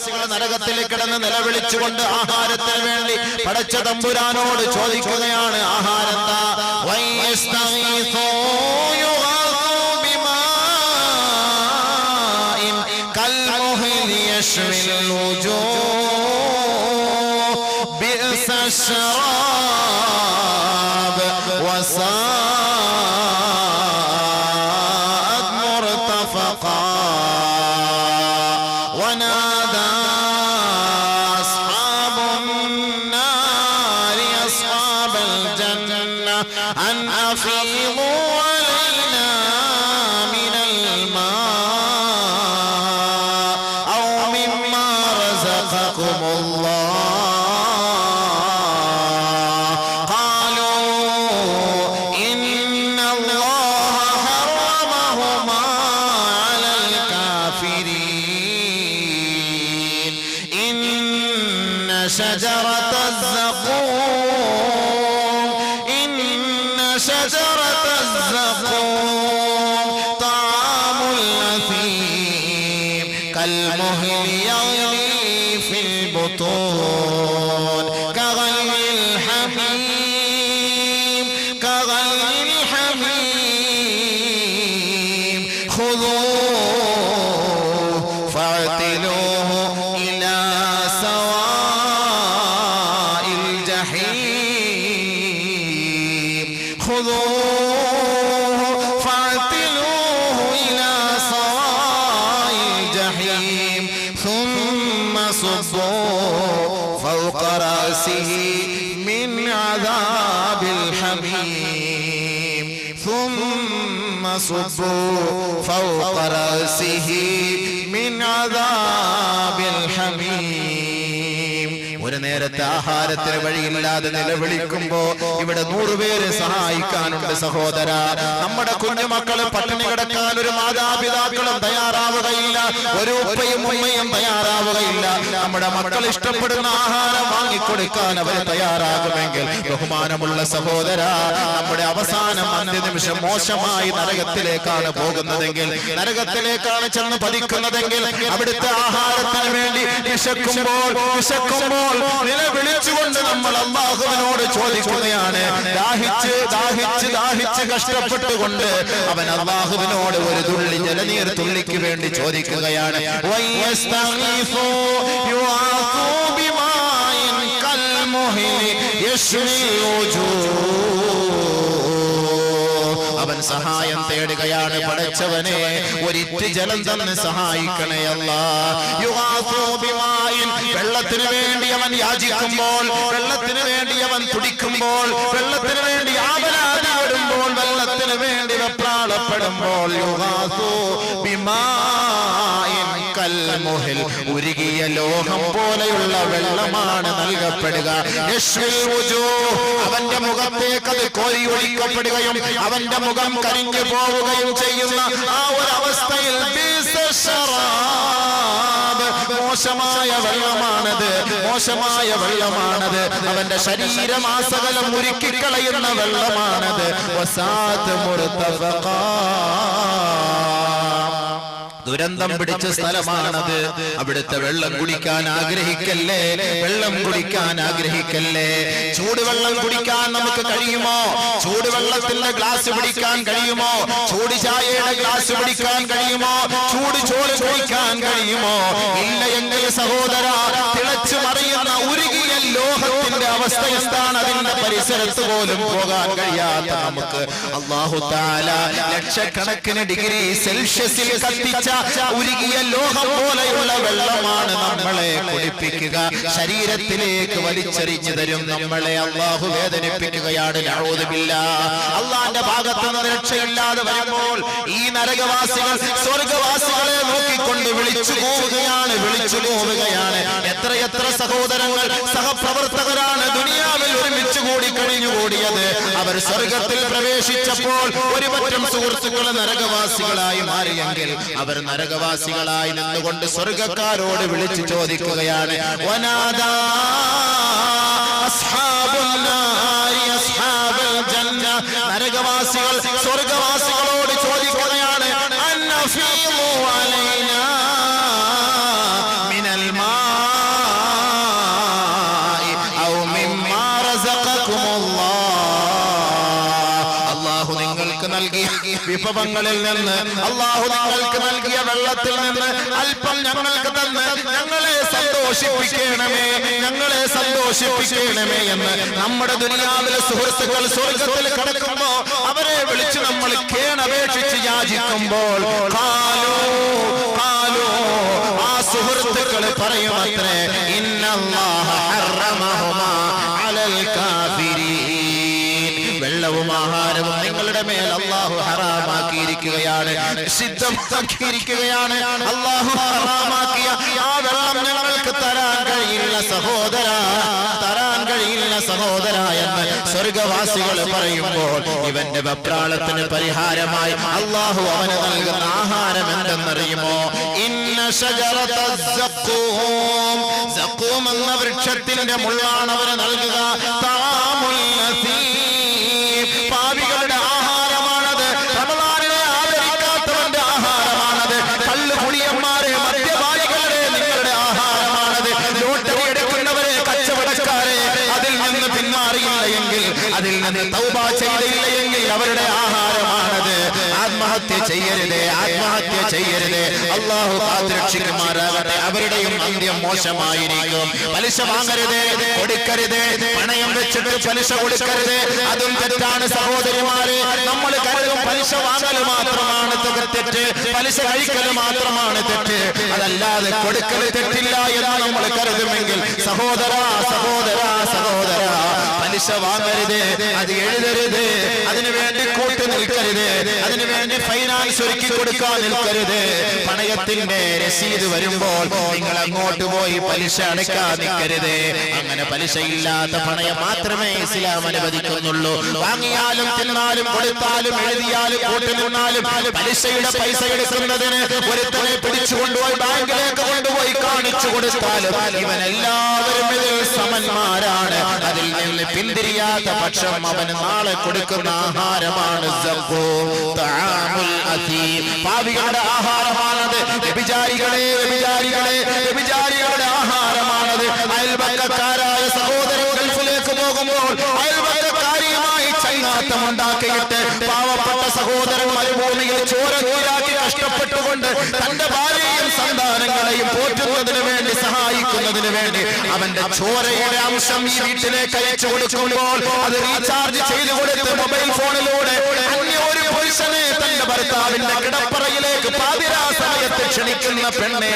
നരകവാസികൾ നരകത്തിൽ കിടന്ന് നിലവിളിച്ചുകൊണ്ട് ആഹാരത്തിന് വേണ്ടി പടച്ച തമ്പുരാനോട് ചോദിക്കുകയാണ്. ആഹാരം താ. വയസ്തഗീസൂ യുഗാസൂ ബിമാഇൻ കൽമുഹ്ലി യശ്വിൽ വുജൂഹ് ബിഅസ ശറാബ് വസാഅത് മുർതഫഖാ. ونادى أصحاب النار أصحاب الجنة أن أفيضوا علينا من الماء أو مما رزقكم الله. قالوا إن الله حرمهما على الكافرين. إن شجرة الزقوم إن شجرة الزقوم طعام الأثيم كالمهل يغلي في البطون كغلي الحميم خذوه فاعتلوه إلى سواء الجحيم. خذوه فاعتلوه إلى سواء الجحيم ثم صبوا فوق رأسه من عذاب الحميم. ثم صبوا فوق رأسه من عذاب الحميم. ഒരു നേരത്തെ ആഹാരത്തിന് വഴിയില്ലാതെ നിലവിളിക്കുമ്പോ ഇവിടെ 100 പേര് സഹായിക്കാനുണ്ട് സഹോദര. നമ്മുടെ കുഞ്ഞുമക്കള് പട്ടിണി കിടക്കാൻ ഒരു മാതാപിതാക്കളും തയ്യാറാവുകയില്ല, ഒരു ഉപ്പയും ഉമ്മയും തയ്യാറാവുകയില്ല. നമ്മുടെ മക്കൾ ഇഷ്ടപ്പെടുന്ന ആഹാരം വാങ്ങിക്കൊടുക്കാൻ അവർ തയ്യാറാകുമെങ്കിൽ ബഹുമാനമുള്ള സഹോദര, നമ്മുടെ അവസാനം അന്ത്യനിമിഷം മോശമായി നരകത്തിലേക്കാണ് പോകുന്നതെങ്കിൽ, നരകത്തിലേക്കാണ് ചെന്ന് പതിക്കുന്നതെങ്കിൽ, അവിടുത്തെ ആഹാരത്തിന് വേണ്ടി വിശക്കുമ്പോൾ നിലവിളിച്ചുകൊണ്ട് നമ്മൾ അല്ലാഹുവിനോട് ചോദിക്കുകയാണ്. ദാഹിച്ച് കഷ്ടപ്പെട്ടുകൊണ്ട് അവൻ അല്ലാഹുവിനോട് ഒരു തുള്ളി ജലനീർ തുള്ളിക്ക് വേണ്ടി ചോദിക്കുകയാണ്. വയസ്തഗീസൂ യുഗാസൂ ബിമാഇൻ കൽമുഹ്ലി യശ്വിൽ വുജൂഹ്. അവൻ സഹായം തേടുകയാണ്. പടച്ചവനെ, ഒരിറ്റ് ജലം തന്നെ സഹായിക്കണേ അല്ലാഹ്. യുഗാസൂ ബിമാഇൻ, വെള്ളത്തിന് വേണ്ടി അവൻ യാചിക്കുമ്പോൾ, വെള്ളത്തിന് വേണ്ടി അവൻ തുടിക്കുമ്പോൾ, വെള്ളത്തിന് വേണ്ടി ആവലാതിപ്പെടുമ്പോൾ, വെള്ളത്തിന് വേണ്ടി വെപ്രാളപ്പെടുമ്പോൾ, യുഗാസൂ ബിമാഇൻ കൽമുഹ്ൽ, ഉരുകിയ ലോഹം പോലെയുള്ള വെള്ളമാണ് നൽകപ്പെടുക. യശ്വിൽ വുജൂഹ്, അവന്റെ മുഖത്തേക്ക് അത് കോരിയൊഴിക്കപ്പെടുകയും അവന്റെ മുഖം കരിഞ്ഞു പോവുകയും ചെയ്യുന്ന ആ ഒരു അവസ്ഥയിൽ മോശമായ വെള്ളമാണത്, മോശമായ വെള്ളമാണത്. അവന്റെ ശരീരമാസകലം ഉരുക്കിക്കളയുന്ന വെള്ളമാണത്. വസാഅത് മുർതഫഖാ, ദുരന്തം പിടിച്ച സ്ഥലമാണത്. അവിടുത്തെ വെള്ളം കുടിക്കാൻ ആഗ്രഹിക്കല്ലേ, വെള്ളം കുടിക്കാൻ ആഗ്രഹിക്കല്ലേ. ചൂടുവെള്ളം കുടിക്കാൻ നമുക്ക് കഴിയുമോ? ചൂടുവെള്ളത്തിന്റെ ഗ്ലാസ് പിടിക്കാൻ കഴിയുമോ? ചൂട് ചായയുടെ ഗ്ലാസ് പിടിക്കാൻ കഴിയുമോ? ചൂട് ചോറ് കഴിക്കാൻ കഴിയുമോ? ഇല്ല എങ്കിൽ സഹോദര, തിളച്ചു മറിയുന്ന ഉരുകിയ ലോഹത്തിന്റെ അവസ്ഥ എന്താണ്? അതിന്റെ പരിസരത്ത് പോലും പോകാൻ കഴിയാത്ത നമുക്ക് അല്ലാഹു തആല ലക്ഷക്കണക്കിന് ഡിഗ്രി സെൽഷ്യസിൽ കത്തിച്ച ഉരുകിയ ലോഹം പോലെയുള്ള വെള്ളമാണ് നമ്മളെ കുടിപ്പിക്കുക, ശരീരത്തിലേക്ക് വലിച്ചെറിഞ്ഞു തരും. നമ്മളെ അല്ലാഹു വേദനിപ്പിക്കുകയാണ്. നഊദു ബില്ലാഹ്. അല്ലാഹുവിന്റെ ഭാഗത്ത് നിന്ന് രക്ഷയില്ലാതെ വരുമ്പോൾ ഈ നരകവാസികൾ സ്വർഗ്ഗവാസികളെ നോക്കിക്കൊണ്ട് വിളിച്ചു പോവുകയാണ്. എത്ര സഹോദരങ്ങൾ, സഹപ്രവർത്തകരാണ് ദുനിയാവിൽ ഒരുമിച്ച് കൂടി കഴിഞ്ഞുകൂടിയത്. അവർ സ്വർഗത്തിൽ പ്രവേശിച്ചപ്പോൾ ഒരു പറ്റം സുഹൃത്തുക്കൾ നരകവാസികളായി മാറിയെങ്കിൽ അവർ നരകവാസികളായി നിന്നുകൊണ്ട് സ്വർഗക്കാരോട് വിളിച്ചു ചോദിക്കുകയാണ്. വനാദാ അസ്ഹാബുൻ നാരി അസ്ഹാബൽ ജന്ന, നരകവാസികൾ സ്വർഗവാസികളോട് ചോദിക്കുകയാണ്. അന്നഫീദു അലൈനാ മിനൽ മാ നൽകിയ വിഭവങ്ങളിൽ നിന്ന്, അല്ലാഹു നിങ്ങൾക്ക് നൽകിയ വെള്ളത്തിൽ നിന്ന് അല്പം ഞങ്ങൾക്ക് തന്ന് ഞങ്ങളെ സന്തോഷിപ്പിക്കണമേ, ഞങ്ങളെ സന്തോഷിപ്പിക്കണമേ എന്ന് നമ്മുടെ ദുനിയാവിലെ സുഹൃത്തുക്കൾ സ്വർഗത്തിൽ കടക്കുമ്പോ അവരെ വിളിച്ച് നമ്മൾ കേണപേക്ഷിച്ച് യാചിക്കുമ്പോൾ ആ സുഹൃത്തുക്കൾ പറയുമത്രേ, ഇന്നല്ലാഹ ഹറമഹുമാ അലൽ കാഫിരീൻ, വെള്ളവും ആഹാരവും നിങ്ങളുടെ മേൽ അല്ലാഹു ഹറാമാക്കിയിരിക്കുകയാണ്, നിഷിദ്ധമാക്കിയിരിക്കുകയാണ്. അല്ലാഹു ഹറാമാക്കിയ ആ വെള്ളം ഞങ്ങൾക്ക് തരാൻ കഴിയില്ല സഹോദര, തരാൻ കഴിയില്ല സഹോദര എന്ന് സ്വർഗവാസികൾ പറയുമ്പോൾ ഇവന്റെ വെപ്രാളത്തിന് പരിഹാരമായി അല്ലാഹു അവന് നൽകുന്ന ആഹാരം എന്തെന്നറിയുമോ? ഇന്ന ശജറത സഖൂം, സഖൂം എന്ന വൃക്ഷത്തിന്റെ മുള്ളാണ് അവന് നൽകുക. തആമുൽ അസീം, പാപികളുടെ ആഹാരമാണത്, റമളാനിനെ ആദരിക്കാത്തവന്റെ ആഹാരമാണത്, കള്ളുകുടിയന്മാരെ മദ്യപാനികളുടെ നിങ്ങളുടെ ആഹാരമാണത്, ലോട്ടറി എടുക്കുന്നവരെ കച്ചവടക്കാരെ അതിൽ നിന്ന് പിന്മാറിയില്ല എങ്കിൽ, അതിൽ നിന്ന് തൗബ ചെയ്തില്ല എങ്കിൽ അവരുടെ ആഹാരമാണത്. ആത്മഹത്യ ചെയ്യരുത്, ആത്മഹത്യ ചെയ്യരുത്. അല്ലാഹു കാത്തുരക്ഷിക്കുമാറാകട്ടെ. അവരുടെയും അന്ത്യം മോശമായിരിക്കും. പലിശ വാങ്ങരുത്, കൊടുക്കരുത്, പണയം വെച്ചിട്ട് പലിശ കൊടുക്കരുത്, അതും തെറ്റാണ് സഹോദരിമാരെ. നമ്മൾ കരുതും പലിശ വാങ്ങൽ മാത്രമാണ് തെറ്റ്, പലിശ കഴിക്കൽ മാത്രമാണ് തെറ്റ്, അതല്ലാതെ കൊടുക്കൽ തെറ്റില്ല എന്ന് നമ്മൾ കരുതുമെങ്കിൽ സഹോദര സഹോദര സഹോദര, പലിശ വാങ്ങരുത്, അത് എഴുതരുത്, അതിനുവേണ്ടി കൂട്ടു നിൽക്കരുത്, അതിനുവേണ്ടി ഫൈനാൻസ് ഒരുക്കി കൊടുക്കാൻ നിൽക്കരുത്. പണയത്തിന്റെ രസീത് വരുമ്പോൾ നിങ്ങൾ അങ്ങോട്ട് പോയി പലിശ അടയ്ക്കാൻ നിൽക്കരുത്. അങ്ങനെ പലിശയില്ലാത്ത പണയം മാത്രമേ ഇസ്ലാം അനുവദിക്കുന്നുള്ളൂ. വാങ്ങിയാലും തിന്നാലും കൊടുത്താലും എഴുതിയാലും കൂട്ടു നിന്നാലും പലിശയുടെ പൈസ എടുക്കുന്നതിന് ഒരുത്തനെ പിടിച്ചുകൊണ്ടുപോയി ബാങ്കിലേക്ക് കൊണ്ടുപോയി കാണിച്ചു കൊടുത്താലും ഇവൻ എല്ലാവരും ഇതിൽ സമന്മാരാണ്. അതിൽ നിന്ന് പിന്തിരിയാത്ത പക്ഷം അവന് നാളെ കൊടുക്കുന്ന ആഹാരമാണ് സഖൂം, തആമുൽ അസീം, പാപികളുടെ ആഹാരമാണത്. വ്യഭിചാരികളെ വ്യഭിചാരികളെ വ്യഭിചാരികളുടെ ആഹാരമാണത്. അയൽപക്കക്കാരായ സഹോദരൻ ഗൾഫിലേക്ക് പോകുമ്പോൾ അയൽപക്കക്കാരിയുമായി ചങ്ങാത്തമുണ്ടാക്കിയിട്ട് പാവപ്പെട്ട സഹോദരൻ മരുഭൂമിയിൽ ചോര നീരാക്കി കഷ്ടപ്പെട്ടുകൊണ്ട് തന്റെ ഭാര്യയും സന്താനങ്ങളെയും പോറ്റുന്നതിന് വേണ്ടി സഹായിക്കുന്നതിന് വേണ്ടി അവന്റെ ചോരയുടെ അംശം ഈ വീട്ടിലേക്ക് അയച്ചു കൊടുക്കുമ്പോൾ അത് റീചാർജ് ചെയ്തു കൊടുത്ത് മൊബൈൽ ഫോണിലൂടെ അന്യ ഒരു പുരുഷനെ തന്റെ ഭർത്താവിന്റെ കിടപ്പറയിലേക്ക് പാതിരാ സമയത്ത് ക്ഷണിക്കുന്ന പെണ്ണെ,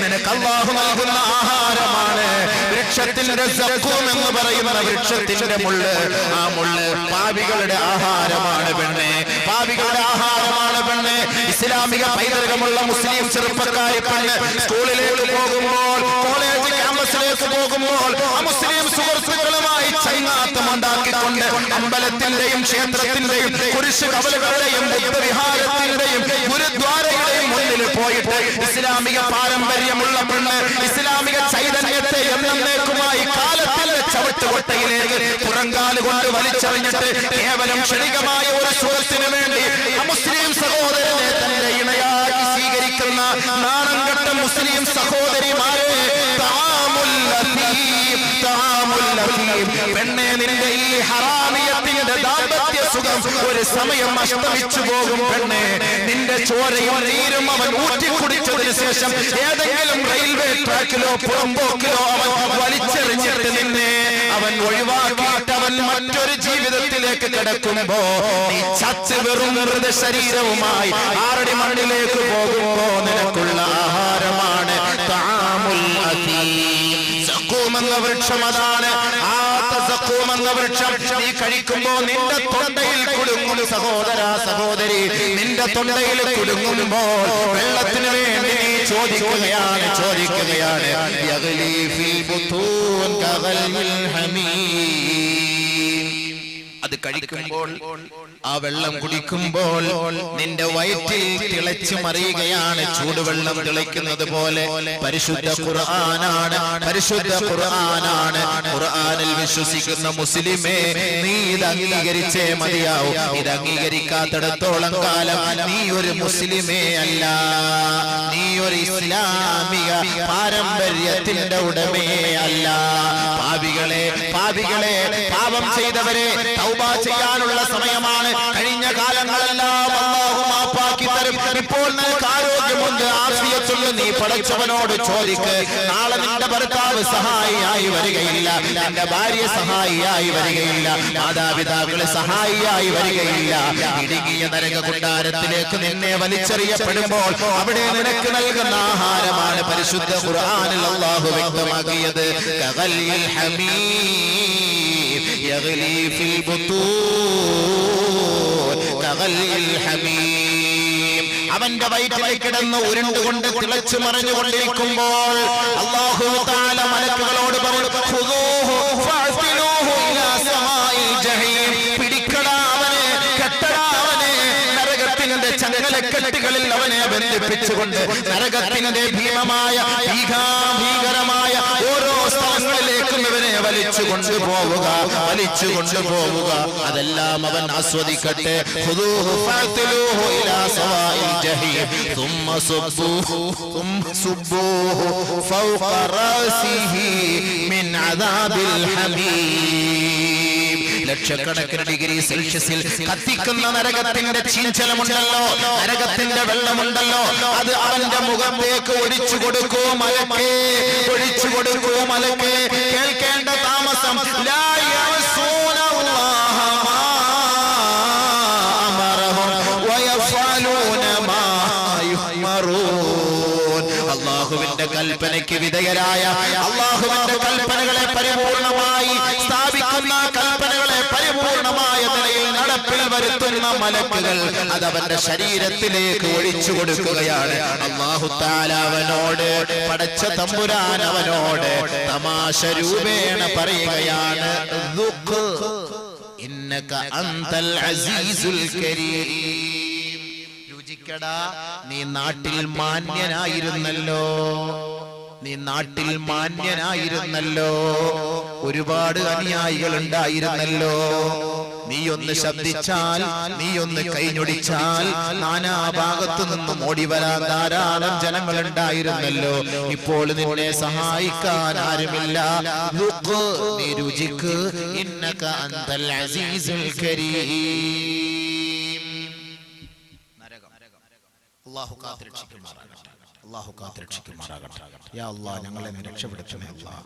നിനക്ക് അല്ലാഹു നൽകുന്ന ആഹാരമാണ് വൃക്ഷത്തിന്റെ സഖൂം എന്ന് പറയുന്ന വൃക്ഷത്തിന്റെ മുള്ള്. ആ മുള്ള് പാപികളുടെ ആഹാരമാണ് പെണ്ണെ, പാപികളുടെ ആഹാരമാണ് പെണ്ണെ. ഇസ്ലാമിക പൈതൃകമുള്ള മുസ്ലിം ചെറുപ്പക്കാരി പെണ്ണ് സ്കൂളിലേക്ക് പോകുമ്പോൾ, കോളേജ് ക്യാമ്പസിലേക്ക് പോകുമ്പോൾ മുസ്ലിം സുഹൃത്തുക്കളുമായി ചങ്ങാത്തം ഉണ്ടാക്കിക്കൊണ്ട് അമ്പലത്തിന്റെയും ക്ഷേത്രത്തിന്റെയും കുരിശ് കവലുകളുടെയും ബുദ്ധവിഹാരത്തിന്റെയും ഗുരുദ്വാരയുടെയും മുന്നിൽ പോയിട്ട് ഇസ്ലാമിക പാരമ്പര്യമുള്ള പെണ്ണ് ഇസ്ലാമിക ചൈതന്യത്തെ എന്നേക്കുമായി കാലത്തിന്റെ ചവിട്ടുകൊട്ടയിലേക്ക് പുറങ്കാല് കൊണ്ട് വലിച്ചെറിഞ്ഞിട്ട് കേവലം ക്ഷണികമായ ഒരു സുഹൃത്തിന് വേണ്ടി മുസ്ലിം സഹോദരനെ തന്റെ ഇണയാക്കി സ്വീകരിക്കുന്ന നാണംകെട്ട മുസ്ലിം സഹോദരിമാരെ, പെണ്ണെ, നിന്റെ ഈ ഹറാമിയത്തിന്റെ ദാമ്പത്യ സുഖം ഒരു സമയം അസ്തമിച്ചു പോകും പെണ്ണെ. നിന്റെ ചോരയും നീരും അവൻ ഊറ്റിക്കുടിച്ചതിന് ശേഷം ഏതെങ്കിലും റെയിൽവേ ട്രാക്കിലോ പുറമ്പോക്കിലോ അവൻ വലിച്ചെറിഞ്ഞിട്ട് നിന്നെ അവൻ ഒഴിവാക്കിയിട്ട് അവൻ മറ്റൊരു ജീവിതത്തിലേക്ക് കിടക്കുമ്പോ നീ ചത്ത് വെറും ശരീരവുമായി ആറടി മണ്ണിലേക്ക് പോകുമ്പോ നിനക്കുള്ള ആഹാരമാണ് തആമുൽ അസീം, സഖൂം എന്ന വൃക്ഷം. അതാണ് ആ സഖൂം എന്ന വൃക്ഷം നീ കഴിക്കുമ്പോ നിന്റെ തൊണ്ടയിൽ കുടുങ്ങും സഹോദര സഹോദരി, നിന്റെ തൊണ്ടയിൽ കുടുങ്ങുമ്പോൾ വെള്ളത്തിന് വേണ്ടി നീ ചോദിക്കുകയാണ് യഗ്ലി ഫിൽ ബുതൂൻ കഗൽമിൽ ഹമീം. അത് കഴിക്കുമ്പോൾ, ആ വെള്ളം കുടിക്കുമ്പോൾ നിന്റെ വയറ്റിൽ തിളച്ചു മറിയുകയാണ് ചൂടുവെള്ളം തിളയ്ക്കുന്നത് പോലെ. പരിശുദ്ധ ഖുർആനാണ്, പരിശുദ്ധ ഖുർആനാണ്. ഖുർആനിൽ വിശ്വസിക്കുന്ന മുസ്ലിമേ, നീ ഇത് അംഗീകരിച്ചേ മതിയാവും. ഇത് അംഗീകരിക്കാത്തിടത്തോളം കാലം നീ ഒരു മുസ്ലിമേ അല്ല, നീ ഒരു ഇസ്ലാമിക പാരമ്പര്യത്തിന്റെ ഉടമയെ അല്ല. പാപികളെ, പാപം ചെയ്തവരെ തൗബ ചെയ്യാനുള്ള സമയമാണ്. കഴിഞ്ഞ കാലങ്ങളെല്ലാം അല്ലാഹു മാപ്പാക്കി തരും. ഇപ്പോൾ നിനക്ക് ആരോഗ്യമുണ്ട്, ആഫിയത്തുള്ള, നീ പടച്ചവനോട് ചോദിക്ക്. നാളെ നിന്റെ ഭർത്താവ് സഹായിയായി വരികയില്ല, നിന്റെ ഭാര്യ സഹായിയായി വരികയില്ല, മാതാപിതാക്കളെ സഹായിയായി വരികയില്ല. ഇടുങ്ങിയ നരക കൊട്ടാരത്തിലേക്ക് നിന്നെ വലിച്ചെറിയപ്പെടുമ്പോൾ അവിടെ നിനക്ക് നൽകുന്ന ആഹാരമാണ് പരിശുദ്ധ ഖുർആനിൽ അല്ലാഹു വ്യക്തമാക്കിയത്. കഗലിൽ ഹമീം യഗ്ലി ഫിൽ ബുതൂൻ, കഗലിൽ ഹമീം. അവന്റെ വയറ്റിൽ കിടന്ന് ഉരുണ്ടുകൊണ്ട് തിളച്ചു മറിഞ്ഞുകൊണ്ടിരിക്കുമ്പോൾ അല്ലാഹു തആല മലക്കുകളോട് പറഞ്ഞു, ഖുദൂഹു ഫഅ്തിലൂഹു ഇലാ സമാഇൽ ജഹീം. പിടിക്കടാ അവനെ, കെട്ടടാ അവനെ, നരകത്തിന്റെ ചങ്ങലക്കെട്ടുകളിൽ അവനെ ബന്ധിപ്പിച്ചുകൊണ്ട് നരകത്തിന്റെ ഭീമമായ ഭീകരമായ ഓരോ സ്ഥലങ്ങളിലേക്കും ഇവനെ വലിച്ചു കൊണ്ടുപോവുക, വലിച്ചു കൊണ്ടുപോവുക. അതെല്ലാം അവൻ ആസ്വദിക്കട്ടെ. ഖുദൂഹു ഫഅ്തിലൂഹു ഇലാ സവാഇൽ ജഹീം ثم صبوه فوق رأسه من عذاب الحميم. ലക്ഷക്കണക്കിന് ഡിഗ്രി സെൽഷ്യസിൽ കത്തിക്കുന്ന നരകത്തിന്റെ ചീഞ്ചലമുണ്ടല്ലോ, നരകത്തിന്റെ വെള്ളമുണ്ടല്ലോ, അത് അവന്റെ മുഖത്തേക്ക് ഒഴിച്ചു കൊടുക്കൂ മലക്കേ, ഒഴിച്ചു കൊടുക്കൂ മലക്കേ. കേൾക്കേണ്ട താമസം. ലാ യഅസൂന അല്ലാഹ മാ അമറഹും വയഫഅലൂന മാ യുഅ്മറൂൻ. അല്ലാഹുവിന്റെ കൽപ്പനയ്ക്ക് വിധേയരായ, അല്ലാഹുവിന്റെ കൽപ്പനകളെ പരിപൂർണമായി സ്ഥാപിക്കുന്ന, കൽപ്പനകളെ പരിപൂർണമായ നിലയിൽ നടപ്പിൽ വരുത്തുന്ന മലക്കുകൾ അത് അവന്റെ ശരീരത്തിലേക്ക് ഒഴിച്ചു കൊടുക്കുകയാണ്. അല്ലാഹു തആല അവനോട്, പടച്ച തമ്പുരാൻ അവനോട് തമാശ രൂപേണ പറയുകയാണ്, ദുഖ് ഇന്നക അൻതൽ അസീസുൽ കരീം. രുചിക്കടാ, നീ നാട്ടിൽ മാന്യനായിരുന്നല്ലോ, നീ നാട്ടിൽ മാന്യനായിരുന്നല്ലോ, ഒരുപാട് അനുയായികൾ ഉണ്ടായിരുന്നല്ലോ. നീ ഒന്ന് ശബ്ദിച്ചാൽ, നീ ഒന്ന് കൈഞ്ഞൊടിച്ചാൽ നാനാഭാഗത്തു നിന്നും ഓടി വരാൻ ധാരാളം ജനങ്ങൾ ഉണ്ടായിരുന്നല്ലോ. ഇപ്പോൾ നിന്നെ സഹായിക്കാൻ ആരുമില്ല. നീ രുചിക്ക്, ഇന്നക അൻതൽ അസീസുൽ കരീം. അല്ലാഹു കാത്തുരക്ഷിക്കുമാറാകട്ടെ, അല്ലാഹു കാത്തുരക്ഷിക്കുമാറാകട്ടെ. യാ അല്ലാഹ്, ഞങ്ങളെ രക്ഷപ്പെടുത്തണേ അല്ലാഹ്.